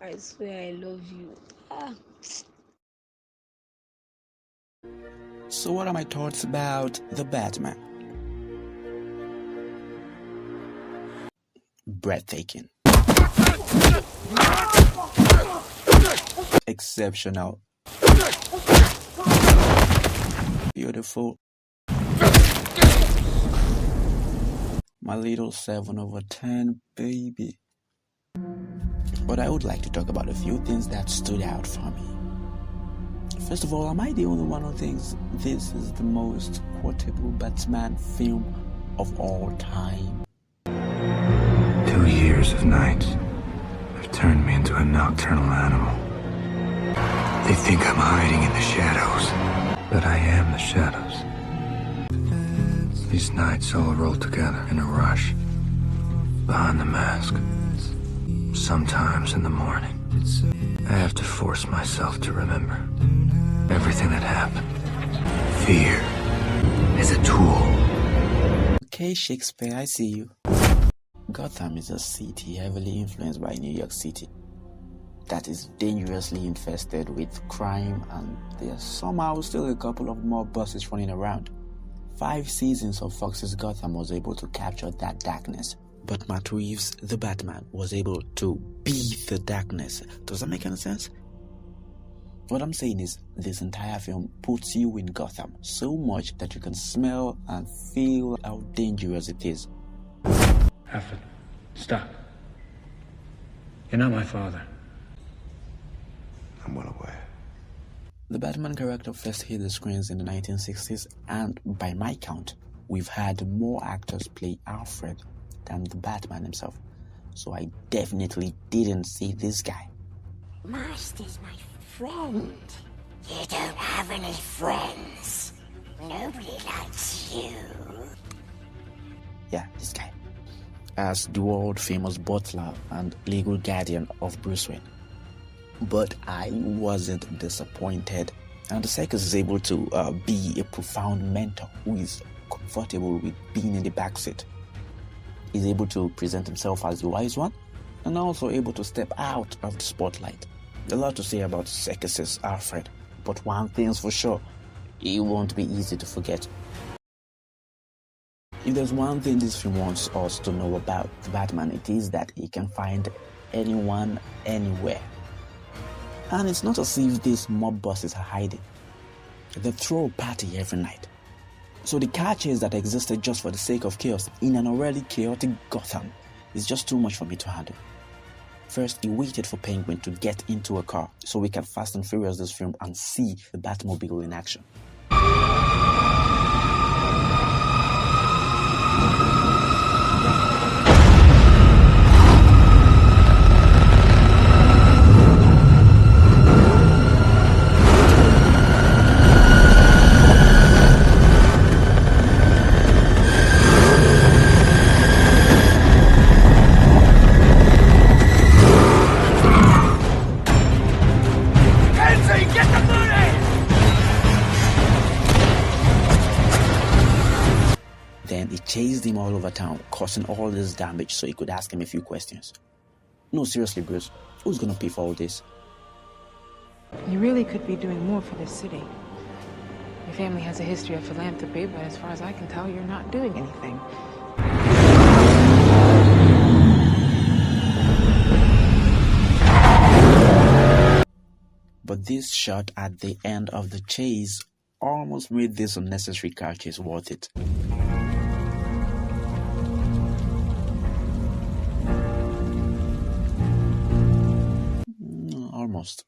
I swear I love you. Ah. So what are my thoughts about The Batman? Breathtaking. Exceptional. Beautiful. My little 7/10, baby. But I would like to talk about a few things that stood out for me. First of all, am I the only one who thinks this is the most quotable Batman film of all time? 2 years of nights have turned me into a nocturnal animal. They think I'm hiding in the shadows, but I am the shadows. These nights all roll together in a rush, behind the mask. Sometimes in the morning, I have to force myself to remember everything that happened. Fear is a tool. Okay, Shakespeare, I see you. Gotham is a city heavily influenced by New York City that is dangerously infested with crime, and there's somehow still a couple of more buses running around. 5 seasons of Fox's Gotham was able to capture that darkness, but Matt Reeves, the Batman, was able to be the darkness. Does that make any sense? What I'm saying is, this entire film puts you in Gotham so much that you can smell and feel how dangerous it is. Alfred, stop. You're not my father. I'm well aware. The Batman character first hit the screens in the 1960s, and by my count, we've had more actors play Alfred than the Batman himself. So I definitely didn't see this guy. Master's my friend. You don't have any friends. Nobody likes you. Yeah, this guy. As the world-famous butler and legal guardian of Bruce Wayne. But I wasn't disappointed. And the circus is able to be a profound mentor who is comfortable with being in the backseat. He's able to present himself as the wise one, and also able to step out of the spotlight. A lot to say about Serkis's Alfred, but one thing's for sure, it won't be easy to forget. If there's one thing this film wants us to know about the Batman, it is that he can find anyone, anywhere. And it's not as if these mob bosses are hiding. They throw a party every night. So the car chase that existed just for the sake of chaos in an already chaotic Gotham is just too much for me to handle. First, he waited for Penguin to get into a car so we can Fast and Furious this film and see the Batmobile in action. Then he chased him all over town, causing all this damage so he could ask him a few questions. No, seriously, Bruce, who's gonna pay for all this? You really could be doing more for this city. Your family has a history of philanthropy, but as far as I can tell, you're not doing anything. But this shot at the end of the chase almost made this unnecessary car chase worth it. Almost.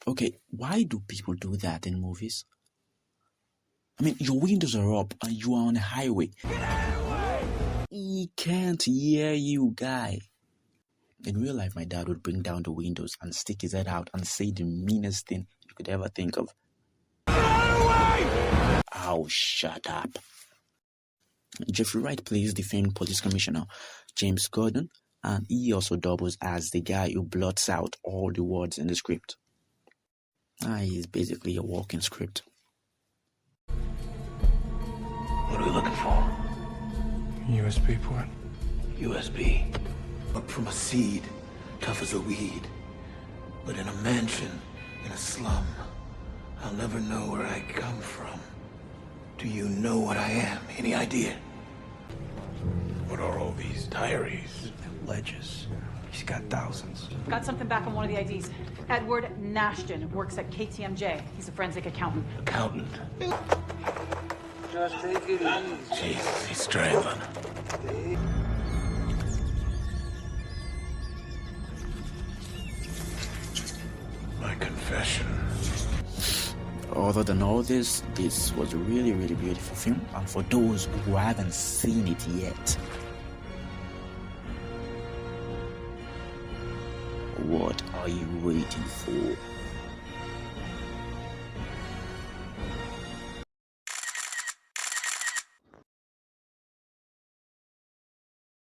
Okay, why do people do that in movies? I mean, your windows are up and you are on a highway. He can't hear you, guy. In real life, my dad would bring down the windows and stick his head out and say the meanest thing you could ever think of. Oh, shut up. Jeffrey Wright plays the famed police commissioner, James Gordon, and he also doubles as the guy who blots out all the words in the script. He's basically a walking script. What are we looking for? USB port. USB. Up from a seed, tough as a weed. But in a mansion, in a slum, I'll never know where I come from. Do you know what I am? Any idea? What are all these diaries? Ledges. He's got thousands. Got something back on one of the IDs. Edward Nashton works at KTMJ. He's a forensic accountant. Accountant. Just take it easy. Jesus, he's strangling. My confession. Other than all this was a really, really beautiful film. And for those who haven't seen it yet, what are you waiting for?